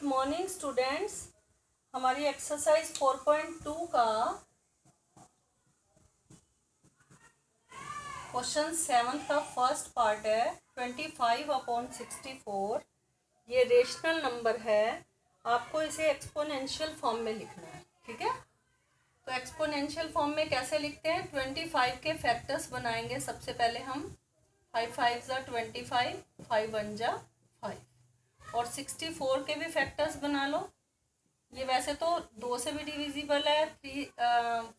Good morning students. हमारी exercise 4.2 का question 7 का फर्स्ट पार्ट है 25/64। ये रेशनल नंबर है, आपको इसे एक्सपोनेंशियल फॉर्म में लिखना है। ठीक है, तो एक्सपोनेंशियल फॉर्म में कैसे लिखते हैं? 25 के फैक्टर्स बनाएंगे सबसे पहले हम। 5 5 ज़ा 25, 5 1 ज़ा 5, और 64 के भी फैक्टर्स बना लो। ये वैसे तो 2 से भी डिविजिबल है,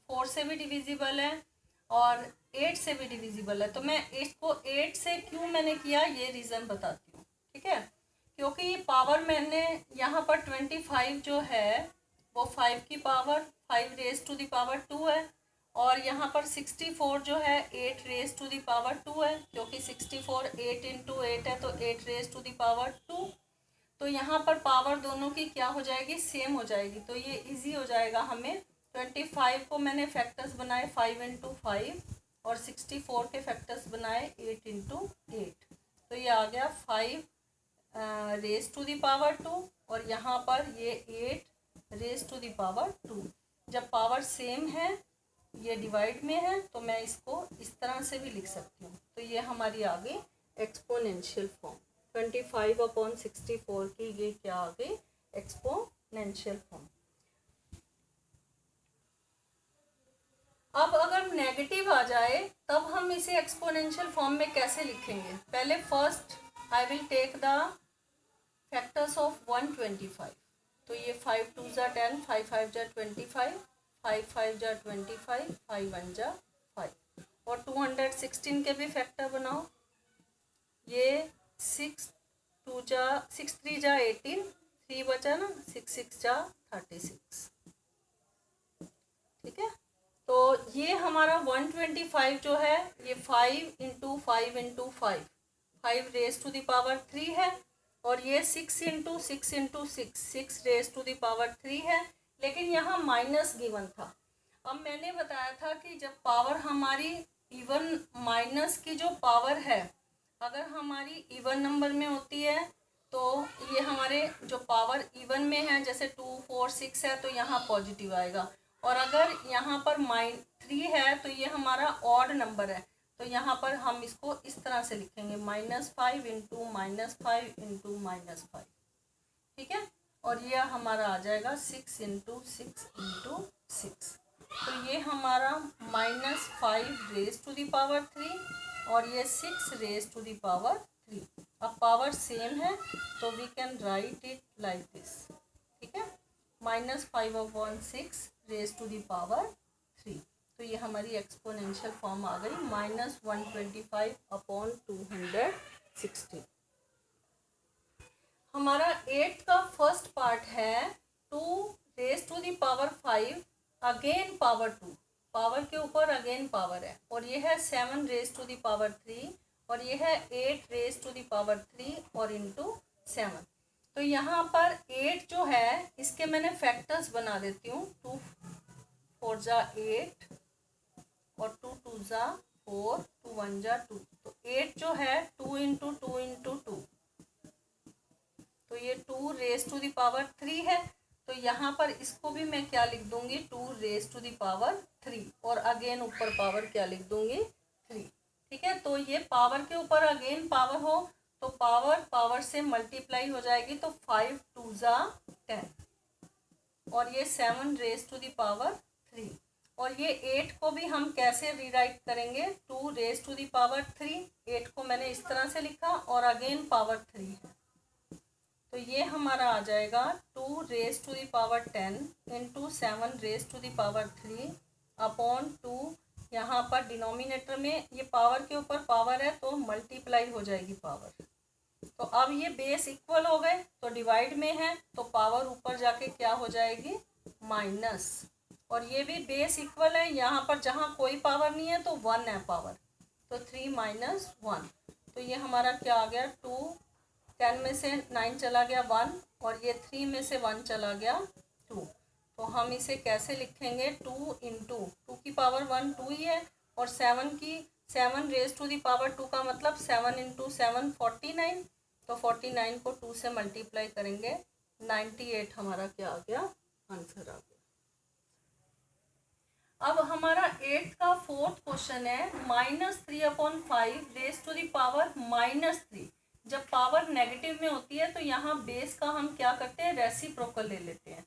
4 से भी डिविजिबल है और 8 से भी डिविजिबल है। तो मैं इसको 8 से क्यों मैंने किया ये रीज़न बताती हूँ। ठीक है, क्योंकि ये पावर मैंने यहाँ पर 25 जो है वो 5 की power 5 raise to the power 2 है, और यहाँ पर 64 जो है 8 रेज टू द पावर 2 है, क्योंकि 64 8 इंटू 8 है तो 8 रेज टू द पावर 2। तो यहाँ पर पावर दोनों की क्या हो जाएगी? सेम हो जाएगी। तो ये इजी हो जाएगा हमें। 25 को मैंने फैक्टर्स बनाए 5 इंटू 5 और 64 के फैक्टर्स बनाए 8 इंटू 8। तो ये आ गया 5 रेज टू द पावर 2 और यहाँ पर ये 8 रेज टू द पावर 2। जब पावर सेम है, ये डिवाइड में है, तो मैं इसको इस तरह से भी लिख सकती हूँ। तो ये हमारी आ गई एक्सपोनेंशियल फॉर्म। 25/64 की ये क्या आ गई? Exponential form. अब अगर नेगेटिव आ जाए तब हम इसे एक्सपोनेंशियल फॉर्म में कैसे लिखेंगे? पहले first I will take the factors of 125। तो ये 5 2 ज़ा 10, 5 5 ज़ा 25, 5 5 ज़ा 25, 5 1 ज़ा 5, और 216 के भी फैक्टर बनाओ। ये 6 2 ज़ा 6 3 ज़ा 18, 3 बचा ना, 6 6 ज़ा 36। ठीक है, तो ये हमारा 125 जो है ये 5 into 5 into 5, 5 raise to the power 3 है, और ये 6 into 6 into 6, 6 raise to the power 3 है। लेकिन यहाँ माइनस गिवन था। अब मैंने बताया था कि जब पावर हमारी इवन माइनस की जो पावर है अगर हमारी इवन नंबर में होती है तो ये हमारे जो पावर इवन में है, जैसे 2 4 6 है, तो यहाँ पॉजिटिव आएगा। और अगर यहाँ पर -3 है तो ये हमारा ऑड नंबर है, तो यहाँ पर हम इसको इस तरह से लिखेंगे -5 इंटू -5 इंटू -5। ठीक है, और ये हमारा आ जाएगा 6 इंटू 6 इंटू 6। तो ये हमारा -5 रेज टू द पावर 3 और ये 6 रेज टू द पावर 3। अब पावर सेम है तो we can write it like this. ठीक है, -5/6 रेज टू द पावर 3। तो ये हमारी एक्सपोनेंशियल फॉर्म आ गई -125/260। हमारा 8 का फर्स्ट पार्ट है 2 raise to the power 5 again power 2। Power के ऊपर अगेन पावर है, और ये है 7 रेज टू द पावर 3 और ये है 8 रेज टू द पावर 3 और इंटू 7। तो यहाँ पर 8 जो है इसके मैंने फैक्टर्स बना देती हूँ। 2 4 ज़ा 8 और 2 2 ज़ा 4, 2 1 ज़ा 2। तो 8 जो है 2 इंटू 2 इंटू 2, तो ये 2 रेज टू द पावर 3 है। तो यहाँ पर इसको भी मैं क्या लिख दूंगी? 2 रेज टू द पावर 3, और अगेन ऊपर पावर क्या लिख दूंगी? 3। ठीक है, तो ये पावर के ऊपर अगेन पावर हो तो पावर पावर से मल्टीप्लाई हो जाएगी, तो 5 2 ज़ा 10 और ये 7 रेज टू द पावर 3। और ये 8 को भी हम कैसे रीराइट करेंगे? 2 रेज टू द पावर 3, 8 को मैंने इस तरह से लिखा और अगेन पावर 3 है, तो ये हमारा आ जाएगा 2 raise to the power 10 into 7 raise to the power 3 upon 2। यहाँ पर डिनोमिनेटर में ये पावर के ऊपर पावर है तो मल्टीप्लाई हो जाएगी पावर। तो अब ये बेस इक्वल हो गए, तो डिवाइड में है तो पावर ऊपर जाके क्या हो जाएगी? माइनस। और ये भी बेस इक्वल है, यहाँ पर जहाँ कोई पावर नहीं है तो 1 है पावर, तो 3 - 1। तो ये हमारा क्या आ गया? 2, 10 में से 9 चला गया 1, और ये 3 में से 1 चला गया 2। तो हम इसे कैसे लिखेंगे? 2 इंटू 2 की पावर 1 2 ही है, और 7 रेज टू द पावर 2 का मतलब 7 इंटू 7 49। तो 49 को 2 से मल्टीप्लाई करेंगे 98 हमारा क्या आ गया, आंसर आ गया। अब हमारा 8th का 4th क्वेश्चन है -3/5 रेज टू द पावर -3। जब पावर नेगेटिव में होती है तो यहाँ बेस का हम क्या करते हैं, रेसिप्रोकल ले लेते हैं।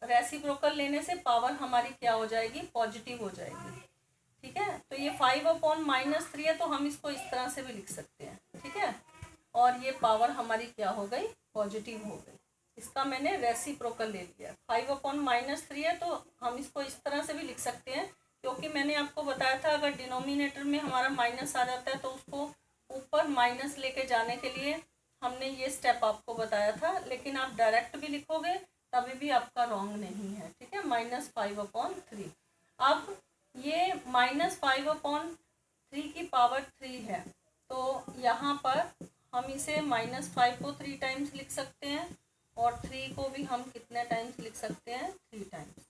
रेसिप्रोकल लेने से पावर हमारी क्या हो जाएगी, पॉजिटिव हो जाएगी। ठीक है, तो ये 5/-3 है तो हम इसको इस तरह से भी लिख सकते हैं। ठीक है, और ये पावर हमारी क्या हो गई, पॉजिटिव हो गई। इसका मैंने रेसिप्रोकल ले लिया। 5/-3 है तो हम इसको इस तरह से भी लिख सकते हैं, क्योंकि मैंने आपको बताया था अगर डिनोमिनेटर में हमारा माइनस आ जाता है तो उसको ऊपर माइनस लेके जाने के लिए हमने ये स्टेप आपको बताया था। लेकिन आप डायरेक्ट भी लिखोगे तभी भी आपका रॉन्ग नहीं है। ठीक है, -5/3। अब ये -5/3 की पावर 3 है, तो यहाँ पर हम इसे -5 को 3 टाइम्स लिख सकते हैं और 3 को भी हम कितने टाइम्स लिख सकते हैं, 3 टाइम्स।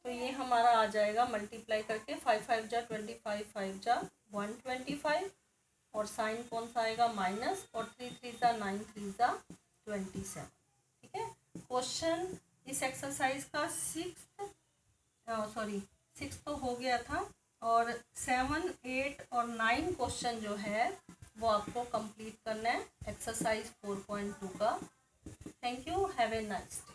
तो ये हमारा आ जाएगा मल्टीप्लाई करके 5×5 = 25, 5 × 125 और साइन कौन सा आएगा, माइनस, और 3×3 = 9, 3 × 27। ठीक है, क्वेश्चन इस एक्सरसाइज का 6 तो हो गया था, और 7, 8 और 9 क्वेश्चन जो है वो आपको कंप्लीट करना है एक्सरसाइज 4.2 का। Thank you, have a nice day.